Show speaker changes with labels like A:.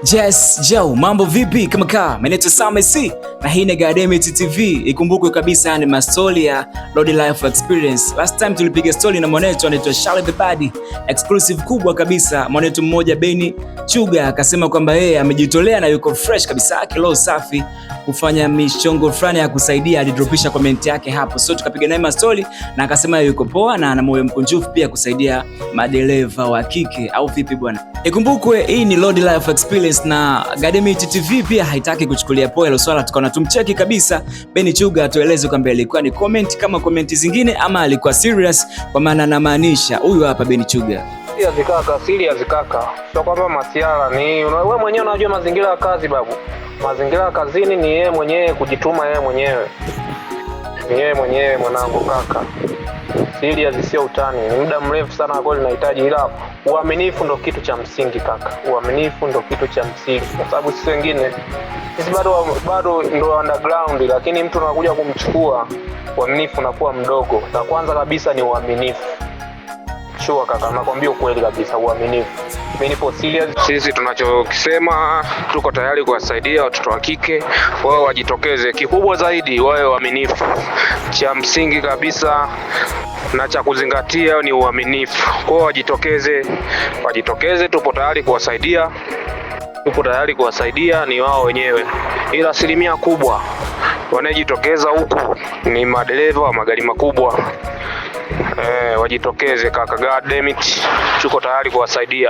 A: Yes, Joe, mambo vipi kama kaa? Mimi naitwa Sam C na hii ni Academic TV. Ikumbukwe kabisa ni mastori ya Road Life Experience. Last time tulipiga story na mwanetu anaitwa Charlie the Bad. Exclusive kubwa kabisa. Mwanetu mmoja Benny Chuga akasema kwamba yeye amejitolea na yuko fresh kabisa, kilo safi kufanya michongo fulani ya kusaidia. Alidropisha comment yake hapo. So tukapiga naye mastori na akasema yuko poa na ana moyo mkunjufu pia kusaidia madereva wa kike au vipi bwana. Ikumbukwe hii ni Road Life Experience na Academic TV pia haitaki kuchukulia poa hilo swala, tukaona tumcheki kabisa Benny Chuga atueleze kwamba ilikuwa ni comment kama comment zingine ama alikuwa serious, kwa maana anamaanisha. Huyu hapa Benny Chuga.
B: Serious kaka. Sio kwamba masiara ni wewe mwenyewe unajua mazingira ya kazi babu. Mazingira ya kazini ni yeye mwenyewe kujituma yeye mwenyewe. Ni yeye mwenyewe mwanangu kaka. Serious sio utani. Ni muda mrefu sana kweli nahitaji, ila uaminifu ndo kitu cha msingi kaka. Uaminifu ndo kitu cha msingi. Kwa sababu sisi wengine bado ndo underground, lakini mtu anakuja kumchukua, uaminifu unakuwa mdogo. Na kwanza kabisa ni uaminifu. Sure kaka, nakwambia ukweli kabisa, uaminifu. Mimi nipo serious. Sisi tunachokisema tuko tayari kuwasaidia watoto wa kike, wao wajitokeze. Kikubwa zaidi wawe waaminifu. Cha msingi kabisa na cha kuzingatia ni uaminifu. Kwa hiyo wajitokeze, tupo tayari kuwasaidia. Ni wao wenyewe. Ila asilimia kubwa wanajitokeza huku ni madereva wa magari makubwa. Wajitokeze kaka, God damn it, tuko tayari kuwasaidia.